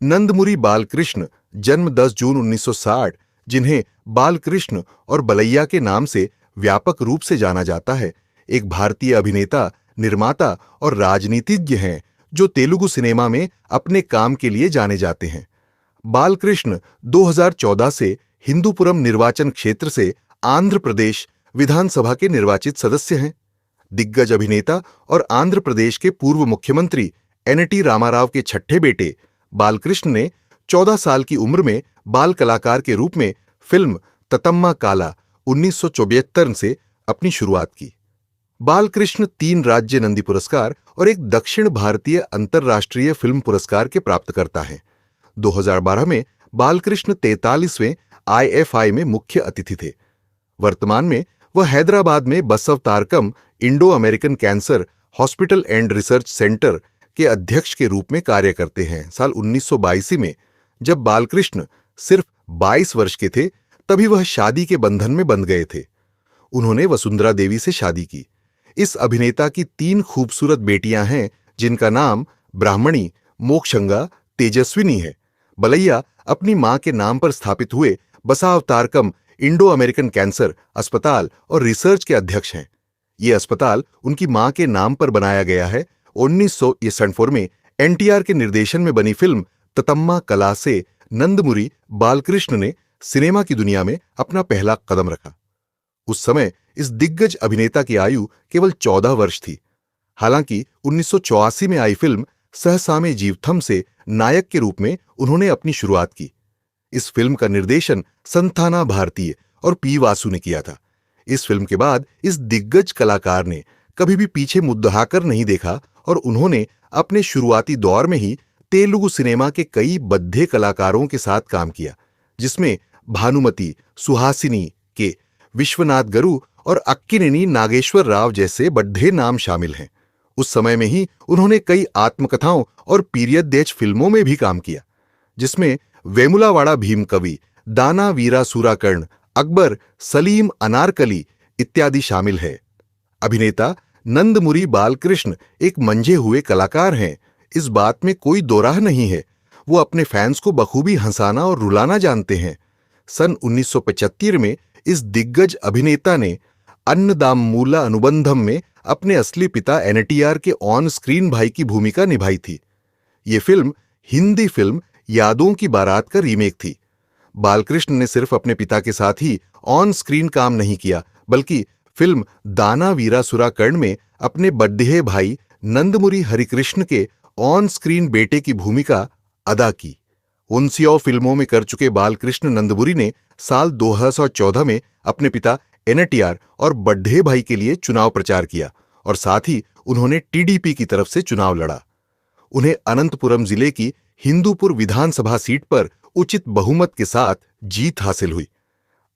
नंदमुरी बालकृष्ण जन्म 10 जून 1960, जिन्हें बालकृष्ण और बलैया के नाम से व्यापक रूप से जाना जाता है, एक भारतीय अभिनेता, निर्माता और राजनीतिज्ञ हैं जो तेलुगु सिनेमा में अपने काम के लिए जाने जाते हैं। बालकृष्ण 2014 से हिंदूपुरम निर्वाचन क्षेत्र से आंध्र प्रदेश विधानसभा के निर्वाचित सदस्य हैं। दिग्गज अभिनेता और आंध्र प्रदेश के पूर्व मुख्यमंत्री एन.टी. रामाराव के छठे बेटे बालकृष्ण ने 14 साल की उम्र में बाल कलाकार के रूप में फिल्म ततम्मा काला 1974 से अपनी शुरुआत की। बालकृष्ण 3 राज्य नंदी पुरस्कार और एक दक्षिण भारतीय अंतर्राष्ट्रीय फिल्म पुरस्कार के प्राप्तकर्ता हैं। 2012 में बालकृष्ण 43वें IFI में मुख्य अतिथि थे। वर्तमान में वह हैदराबाद में Basavatarakam Indo American cancer hospital and research centre के अध्यक्ष के रूप में कार्य करते हैं। साल 1982 में जब बालकृष्ण सिर्फ 22 वर्ष के थे, तभी वह शादी के बंधन में बंध गए थे। उन्होंने वसुंधरा देवी से शादी की। इस अभिनेता की 3 खूबसूरत बेटियां हैं, जिनका नाम ब्राह्मणी, मोक्षंगा, तेजस्विनी है। बलैया अपनी मां के नाम पर स्थापित हुए बसावतारकम इंडो अमेरिकन कैंसर अस्पताल और रिसर्च के अध्यक्ष हैं। ये अस्पताल उनकी मां के नाम पर बनाया गया है। 1964 में NTR के निर्देशन में बनी फिल्म ततम्मा कला से नंदमुरी बालकृष्ण ने सिनेमा की दुनिया में अपना पहला कदम रखा। उस समय इस दिग्गज अभिनेता की आयु केवल 14 वर्ष थी। हालांकि 1984 में आई फिल्म सहसामे जीवथम से नायक के रूप में उन्होंने अपनी शुरुआत की। इस फिल्म का निर्देशन संथाना भारतीय और P. वासु ने किया था। इस फिल्म के बाद इस दिग्गज कलाकार ने कभी भी पीछे मुद्दाकर नहीं देखा और उन्होंने अपने शुरुआती दौर में ही तेलुगु सिनेमा के कई बड्ढे कलाकारों के साथ काम किया, जिसमें भानुमति, सुहासिनी के, विश्वनाथ गरु और अक्किनेनी नागेश्वर राव जैसे बड्ढे नाम शामिल हैं। उस समय में ही उन्होंने कई आत्मकथाओं और पीरियड फिल्मों में भी काम किया, जिसमें वेमुलावाड़ा भीमकवि, दाना वीरा सूराकर्ण, अकबर, सलीम अनारकली इत्यादि शामिल है। अभिनेता नंदमुरी बालकृष्ण एक मंझे हुए कलाकार हैं, इस बात में कोई दोराह नहीं है। वो अपने फैंस को बखूबी हंसाना और रुलाना जानते हैं। सन 1975 में इस दिग्गज अभिनेता ने अन्नदामूला अनुबंधम में अपने असली पिता NTR के ऑन स्क्रीन भाई की भूमिका निभाई थी। ये फिल्म हिंदी फिल्म यादों की बारात का रीमेक थी। बालकृष्ण ने सिर्फ अपने पिता के साथ ही ऑन स्क्रीन काम नहीं किया, बल्कि फिल्म दाना वीरा सूराकर्ण में अपने बड्ढे भाई नंदमुरी हरिकृष्ण के ऑन स्क्रीन बेटे की भूमिका अदा की। उन 100 फिल्मों में कर चुके बालकृष्ण नंदमुरी ने साल 2014 में अपने पिता NTR और बड्ढे भाई के लिए चुनाव प्रचार किया और साथ ही उन्होंने TDP की तरफ से चुनाव लड़ा। उन्हें अनंतपुरम जिले की हिंदूपुर विधानसभा सीट पर उचित बहुमत के साथ जीत हासिल हुई।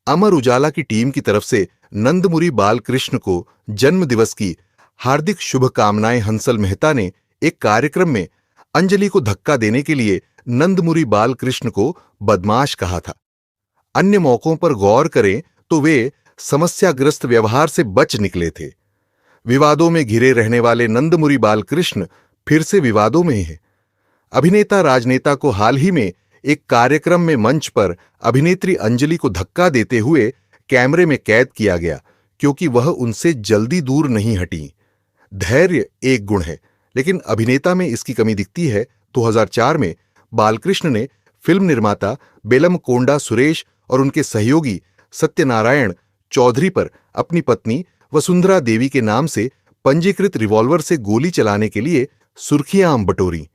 अमर उजाला की टीम की तरफ से नंदमुरी बालकृष्ण को जन्म दिवस की हार्दिक शुभकामनाएं हंसल मेहता ने एक कार्यक्रम में अंजलि को धक्का देने के लिए नंदमुरी बालकृष्ण को बदमाश कहा था। अन्य मौकों पर गौर करें तो वे समस्याग्रस्त व्यवहार से बच निकले थे। विवादों में घिरे रहने वाले नंदमुरी बालकृष्ण फिर से विवादों में हैं। अभिनेता राजनेता को हाल ही में एक कार्यक्रम में मंच पर अभिनेत्री अंजलि को धक्का देते हुए कैमरे में कैद किया गया, क्योंकि वह उनसे जल्दी दूर नहीं हटी। धैर्य एक गुण है, लेकिन अभिनेता में इसकी कमी दिखती है। 2004 में बालकृष्ण ने फिल्म निर्माता बेलमकोंडा सुरेश और उनके सहयोगी सत्यनारायण चौधरी पर अपनी पत्नी वसुंधरा देवी के नाम से पंजीकृत रिवॉल्वर से गोली चलाने के लिए सुर्खियां बटोरी।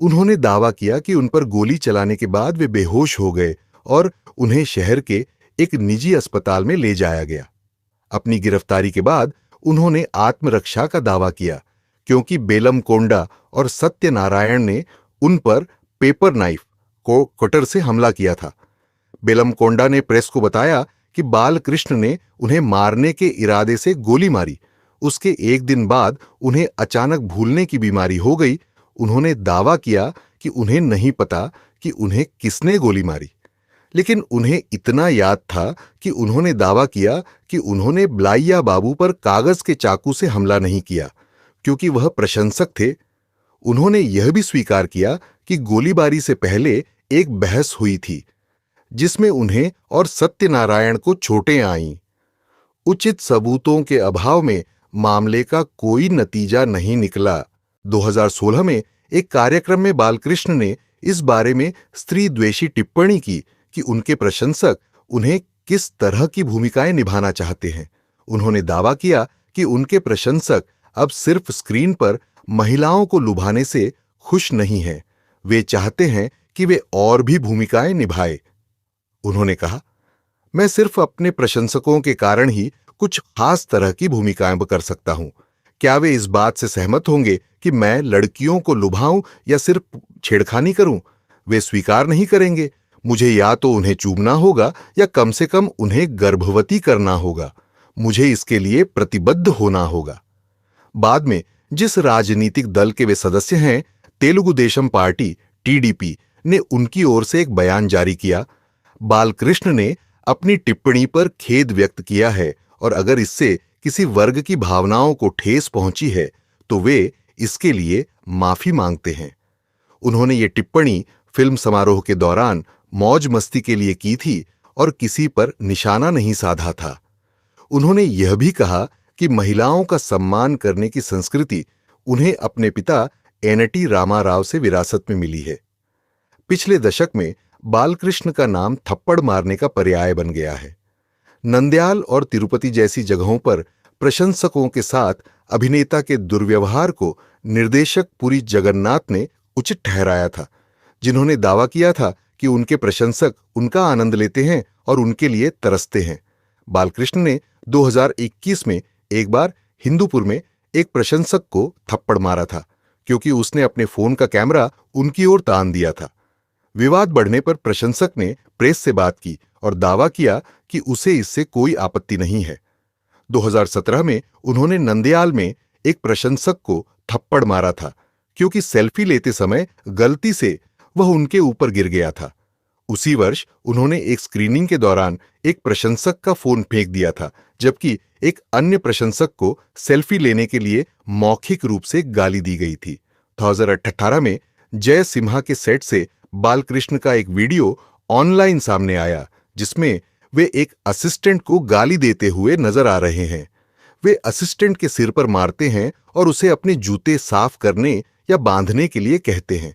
उन्होंने दावा किया कि उन पर गोली चलाने के बाद वे बेहोश हो गए और उन्हें शहर के एक निजी अस्पताल में ले जाया गया। अपनी गिरफ्तारी के बाद उन्होंने आत्मरक्षा का दावा किया, क्योंकि बेलमकोंडा और सत्यनारायण ने उन पर पेपर नाइफ को कटर से हमला किया था। बेलमकोंडा ने प्रेस को बताया कि बालकृष्ण ने उन्हें मारने के इरादे से गोली मारी। उसके एक दिन बाद उन्हें अचानक भूलने की बीमारी हो गई। उन्होंने दावा किया कि उन्हें नहीं पता कि उन्हें किसने गोली मारी, लेकिन उन्हें इतना याद था कि उन्होंने दावा किया कि उन्होंने ब्लाइया बाबू पर कागज के चाकू से हमला नहीं किया, क्योंकि वह प्रशंसक थे। उन्होंने यह भी स्वीकार किया कि गोलीबारी से पहले एक बहस हुई थी जिसमें उन्हें और सत्यनारायण को चोटें आईं। उचित सबूतों के अभाव में मामले का कोई नतीजा नहीं निकला। 2016 में एक कार्यक्रम में बालकृष्ण ने इस बारे में स्त्री द्वेषी टिप्पणी की कि उनके प्रशंसक उन्हें किस तरह की भूमिकाएं निभाना चाहते हैं। उन्होंने दावा किया कि उनके प्रशंसक अब सिर्फ स्क्रीन पर महिलाओं को लुभाने से खुश नहीं हैं, वे चाहते हैं कि वे और भी भूमिकाएं निभाए। उन्होंने कहा, मैं सिर्फ अपने प्रशंसकों के कारण ही कुछ खास तरह की भूमिकाएं कर सकता हूं। क्या वे इस बात से सहमत होंगे कि मैं लड़कियों को लुभाऊं या सिर्फ छेड़खानी करूं? वे स्वीकार नहीं करेंगे। मुझे या तो उन्हें चूमना होगा या कम से कम उन्हें गर्भवती करना होगा। मुझे इसके लिए प्रतिबद्ध होना होगा। बाद में जिस राजनीतिक दल के वे सदस्य हैं, तेलुगु देशम पार्टी टीडीपी ने उनकी ओर से एक बयान जारी किया। बालकृष्ण ने अपनी टिप्पणी पर खेद व्यक्त किया है और अगर इससे किसी वर्ग की भावनाओं को ठेस पहुंची है तो वे इसके लिए माफी मांगते हैं। उन्होंने ये टिप्पणी फिल्म समारोह के दौरान मौज मस्ती के लिए की थी और किसी पर निशाना नहीं साधा था। उन्होंने यह भी कहा कि महिलाओं का सम्मान करने की संस्कृति उन्हें अपने पिता एनटी रामाराव से विरासत में मिली है। पिछले दशक में बालकृष्ण का नाम थप्पड़ मारने का पर्याय बन गया है। नंदयाल और तिरुपति जैसी जगहों पर प्रशंसकों के साथ अभिनेता के दुर्व्यवहार को निर्देशक पुरी जगन्नाथ ने उचित ठहराया था, जिन्होंने दावा किया था कि उनके प्रशंसक उनका आनंद लेते हैं और उनके लिए तरसते हैं। बालकृष्ण ने 2021 में एक बार हिंदूपुर में एक प्रशंसक को थप्पड़ मारा था क्योंकि उसने अपने फोन का कैमरा उनकी ओर तान दिया था। विवाद बढ़ने पर प्रशंसक ने प्रेस से बात की और दावा किया कि उसे इससे कोई आपत्ति नहीं है। 2017 में उन्होंने नंदयाल में एक प्रशंसक को थप्पड़ मारा था क्योंकि सेल्फी लेते समय गलती से वह उनके ऊपर गिर गया था। उसी वर्ष उन्होंने एक स्क्रीनिंग के दौरान एक प्रशंसक का फोन फेंक दिया था, जबकि एक अन्य प्रशंसक को सेल्फी लेने के लिए मौखिक रूप से गाली दी गई थी। 2018 में जय सिम्हा के सेट से बालकृष्ण का एक वीडियो ऑनलाइन सामने आया जिसमें वे एक असिस्टेंट को गाली देते हुए नजर आ रहे हैं। वे असिस्टेंट के सिर पर मारते हैं और उसे अपने जूते साफ करने या बांधने के लिए कहते हैं।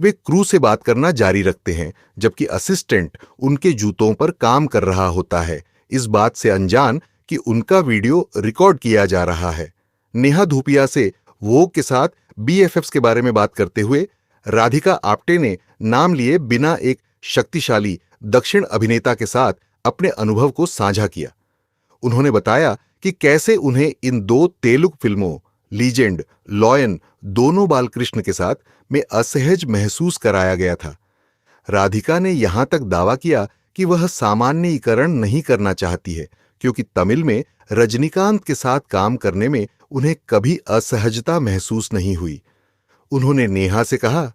वे क्रू से बात करना जारी रखते हैं जबकि असिस्टेंट उनके जूतों पर काम कर रहा होता है, इस बात से अनजान कि उनका वीडियो रिकॉर्ड किया जा रहा है। नेहा धूपिया से वोग के साथ बीएफएफ्स के बारे में बात करते हुए राधिका आप्टे ने नाम लिए बिना एक शक्तिशाली दक्षिण अभिनेता के साथ अपने अनुभव को साझा किया। उन्होंने बताया कि कैसे उन्हें इन दो तेलुगु फिल्मों लीजेंड, लॉयन दोनों बालकृष्ण के साथ में असहज महसूस कराया गया था। राधिका ने यहां तक दावा किया कि वह सामान्यीकरण नहीं करना चाहती है क्योंकि तमिल में रजनीकांत के साथ काम करने में उन्हें कभी असहजता महसूस नहीं हुई। उन्होंने नेहा से कहा,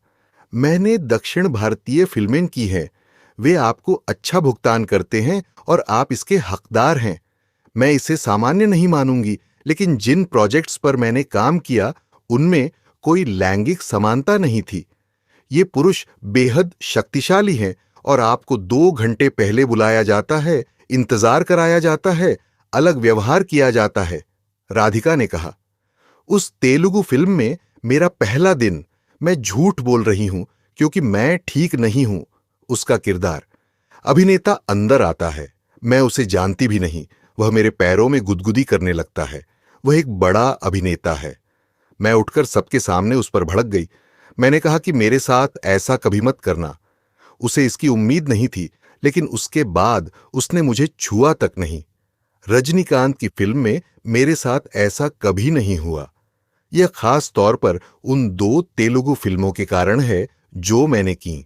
मैंने दक्षिण भारतीय फिल्में की हैं, वे आपको अच्छा भुगतान करते हैं और आप इसके हकदार हैं। मैं इसे सामान्य नहीं मानूंगी, लेकिन जिन प्रोजेक्ट्स पर मैंने काम किया उनमें कोई लैंगिक समानता नहीं थी। ये पुरुष बेहद शक्तिशाली हैं और आपको 2 घंटे पहले बुलाया जाता है, इंतजार कराया जाता है, अलग व्यवहार किया जाता है, राधिका ने कहा। उस तेलुगु फिल्म में मेरा पहला दिन, मैं झूठ बोल रही हूं क्योंकि मैं ठीक नहीं हूं, उसका किरदार। अभिनेता अंदर आता है, मैं उसे जानती भी नहीं, वह मेरे पैरों में गुदगुदी करने लगता है। वह एक बड़ा अभिनेता है। मैं उठकर सबके सामने उस पर भड़क गई। मैंने कहा कि मेरे साथ ऐसा कभी मत करना। उसे इसकी उम्मीद नहीं थी, लेकिन उसके बाद उसने मुझे छुआ तक नहीं। रजनीकांत की फिल्म में मेरे साथ ऐसा कभी नहीं हुआ। यह खास तौर पर उन 2 तेलुगु फिल्मों के कारण है जो मैंने की।